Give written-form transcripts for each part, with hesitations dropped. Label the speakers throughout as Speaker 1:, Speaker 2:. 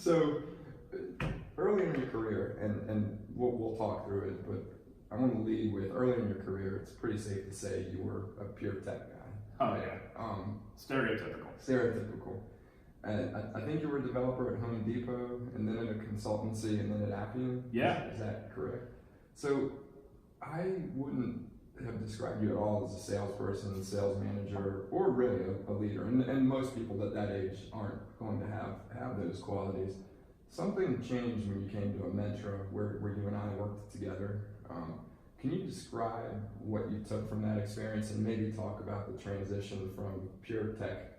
Speaker 1: So early in your career, and we'll talk through it, but I want to lead with early in your career. It's pretty safe to say you were a pure tech guy.
Speaker 2: Oh yeah. Stereotypical.
Speaker 1: Stereotypical. And I think you were a developer at Home Depot, and then at a consultancy, and then at Appian.
Speaker 2: Yeah.
Speaker 1: Is that correct? So I wouldn't have described you at all as a salesperson, sales manager, or really a leader. And most people at that age aren't going to have those qualities. Something changed when you came to Amentra, where you and I worked together. Can you describe what you took from that experience, and maybe talk about the transition from pure tech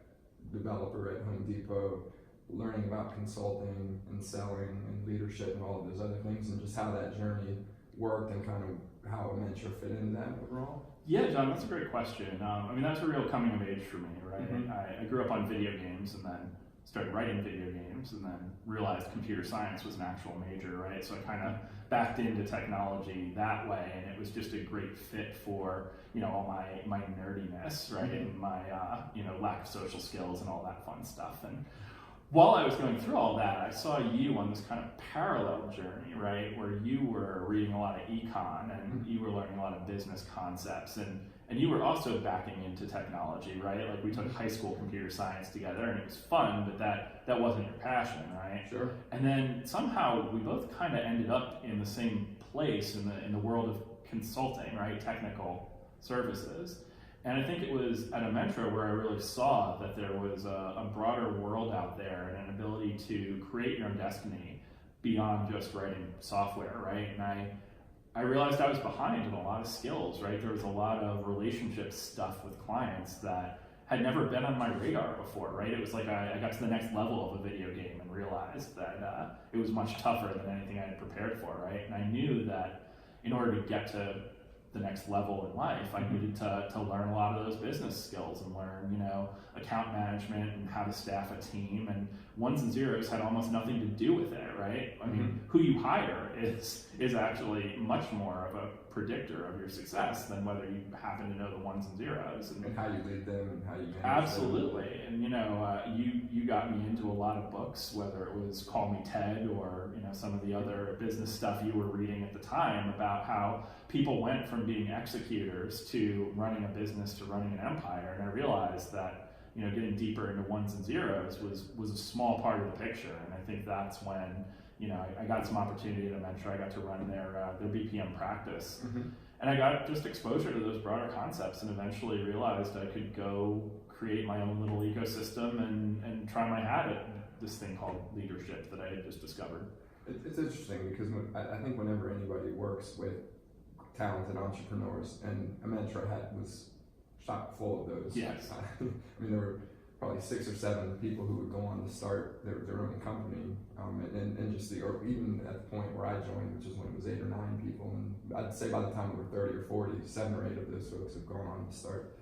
Speaker 1: developer at Home Depot, learning about consulting and selling and leadership and all of those other things, and just how that journey worked and kind of how Amentra fit into that overall?
Speaker 2: Yeah, John, that's a great question. I mean, that's a real coming of age for me, right?
Speaker 1: Mm-hmm.
Speaker 2: I grew up on video games and then started writing video games and then realized computer science was an actual major, right? So I kind of backed into technology that way, and it was just a great fit for, all my nerdiness, right?
Speaker 1: Mm-hmm.
Speaker 2: And my, lack of social skills and all that fun stuff. And while I was going through all that, I saw you on this kind of parallel journey, right? Where you were reading a lot of econ and you were learning a lot of business concepts, and you were also backing into technology, right? Like we took high school computer science together and it was fun, but that wasn't your passion, right?
Speaker 1: Sure.
Speaker 2: And then somehow we both kind of ended up in the same place in the world of consulting, right? Technical services. And I think it was at Amentra where I really saw that there was a broader world out there and an ability to create your own destiny beyond just writing software, right? And I realized I was behind in a lot of skills, right? There was a lot of relationship stuff with clients that had never been on my radar before, right? It was like I got to the next level of a video game and realized that it was much tougher than anything I had prepared for, right? And I knew that in order to get to the next level in life, I needed to learn a lot of those business skills and learn, account management and how to staff a team. And ones and zeros had almost nothing to do with it, right? I mean, who you hire is actually much more of a predictor of your success than whether you happen to know the ones and zeros.
Speaker 1: And how you lead them and how you manage
Speaker 2: absolutely
Speaker 1: them.
Speaker 2: And you got me into a lot of books, whether it was Call Me Ted or some of the other business stuff you were reading at the time about how people went from being executors to running a business to running an empire. And I realized that getting deeper into ones and zeros was a small part of the picture. And I think that's when I got some opportunity at Amentra. I got to run their BPM practice. And I got just exposure to those broader concepts and eventually realized I could go create my own little ecosystem and try my hat at this thing called leadership that I had just discovered.
Speaker 1: It's interesting because I think whenever anybody works with talented entrepreneurs, and Amentra was chock full of those.
Speaker 2: Yes.
Speaker 1: I mean, there were probably 6 or 7 people who would go on to start their own company, and just or even at the point where I joined, which is when it was 8 or 9 people, and I'd say by the time we were 30 or 40, 7 or 8 of those folks have gone on to start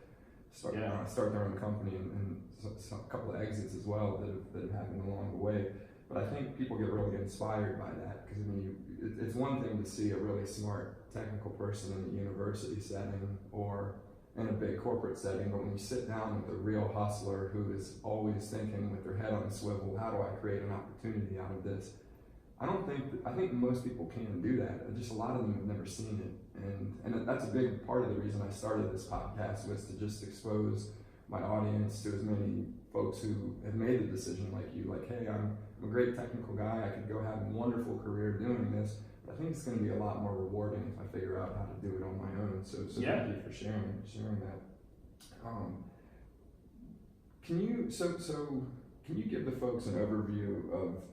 Speaker 1: their own company, and a couple of exits as well that have happened along the way. But I think people get really inspired by that because it's one thing to see a really smart technical person in a university setting or in a big corporate setting, but when you sit down with a real hustler who is always thinking with their head on a swivel, how do I create an opportunity out of this? I think most people can do that. Just a lot of them have never seen it, and that's a big part of the reason I started this podcast, was to just expose my audience to as many folks who have made the decision like you, like, hey, I'm a great technical guy, I could go have a wonderful career doing this, but I think it's going to be a lot more rewarding if I figure out how to do it on my own. So
Speaker 2: yeah.
Speaker 1: Thank you for sharing that. Can you give the folks an overview of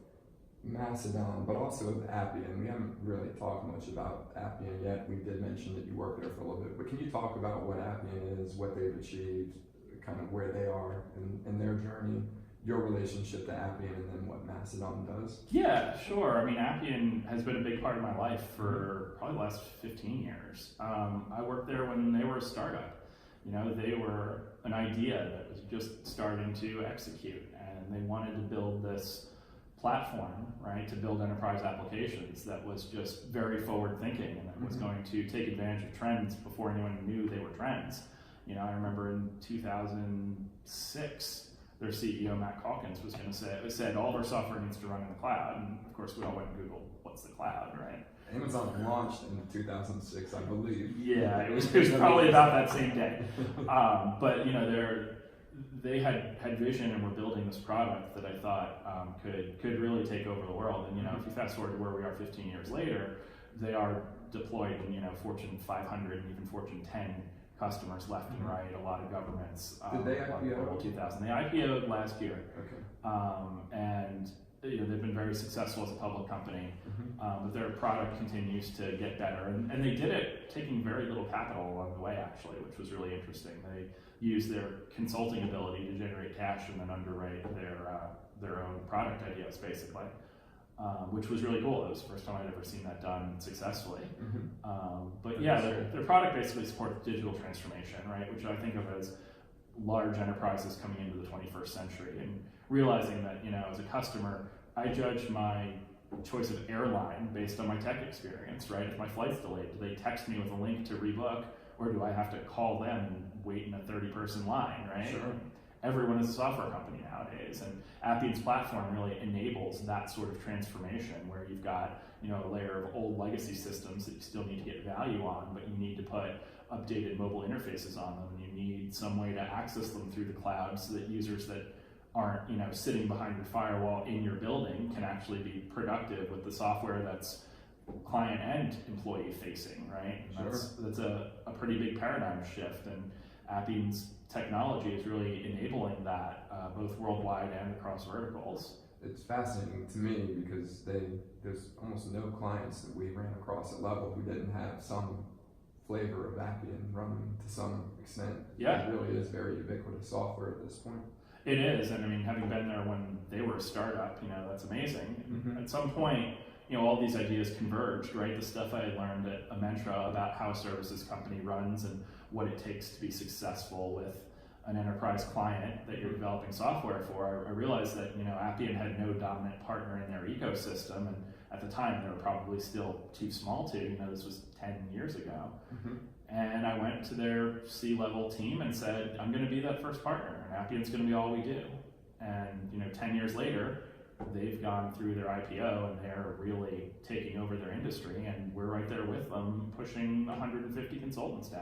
Speaker 1: Macedon, but also of Appian? We haven't really talked much about Appian yet. We did mention that you worked there for a little bit, but can you talk about what Appian is, what they've achieved, kind of where they are in their journey, your relationship to Appian, and then what Macedon does?
Speaker 2: Yeah, sure. I mean, Appian has been a big part of my life for probably the last 15 years. I worked there when they were a startup. They were an idea that was just starting to execute, and they wanted to build this platform, right, to build enterprise applications that was just very forward thinking and that was going to take advantage of trends before anyone knew they were trends. I remember in 2006, their CEO Matt Calkins was going to say, said all of our software needs to run in the cloud, and of course we all went and Googled what's the cloud, right?
Speaker 1: Amazon launched in 2006, I believe.
Speaker 2: Yeah, it was probably about that same day. But you know, they had vision and were building this product that I thought could really take over the world. And you know, if you fast forward to where we are 15 years later, they are deployed in, you know, Fortune 500 and even Fortune 10 customers left and right. A lot of governments.
Speaker 1: Did they
Speaker 2: a lot of
Speaker 1: IPO?
Speaker 2: Global 2000. They IPO'd last year.
Speaker 1: Okay.
Speaker 2: And you know, they've been very successful as a public company, but their product continues to get better, and they did it taking very little capital along the way, actually, which was really interesting. They used their consulting ability to generate cash and then underwrite their own product ideas, basically, which was really cool. It was the first time I'd ever seen that done successfully. But yeah, their product basically supports digital transformation, right, which I think of as large enterprises coming into the 21st century and realizing that, you know, as a customer, I judge my choice of airline based on my tech experience, right? If my flight's delayed, do they text me with a link to rebook, or do I have to call them and wait in a 30-person line, right?
Speaker 1: Sure.
Speaker 2: Everyone is a software company nowadays, and Appian's platform really enables that sort of transformation where you've got, you know, a layer of old legacy systems that you still need to get value on, but you need to put updated mobile interfaces on them, and you need some way to access them through the cloud so that users that aren't, you know, sitting behind your firewall in your building can actually be productive with the software that's client and employee facing, right? And that's a pretty big paradigm shift, and Appian's technology is really enabling that both worldwide and across verticals.
Speaker 1: It's fascinating to me because there's almost no clients that we ran across at Level who didn't have some flavor of Appian running to some extent.
Speaker 2: Yeah.
Speaker 1: It really is very ubiquitous software at this point.
Speaker 2: It is, and I mean, having been there when they were a startup, you know, that's amazing. At some point, you know, all these ideas converged, right? The stuff I had learned at Amentra about how a services company runs and what it takes to be successful with an enterprise client that you're developing software for, I realized that, you know, Appian had no dominant partner in their ecosystem, and at the time they were probably still too small to, you know, this was 10 years ago. And I went to their C-level team and said, I'm going to be that first partner, and Appian's going to be all we do. And, you know, 10 years later, they've gone through their IPO and they're really taking over their industry, and we're right there with them, pushing 150 consultants now.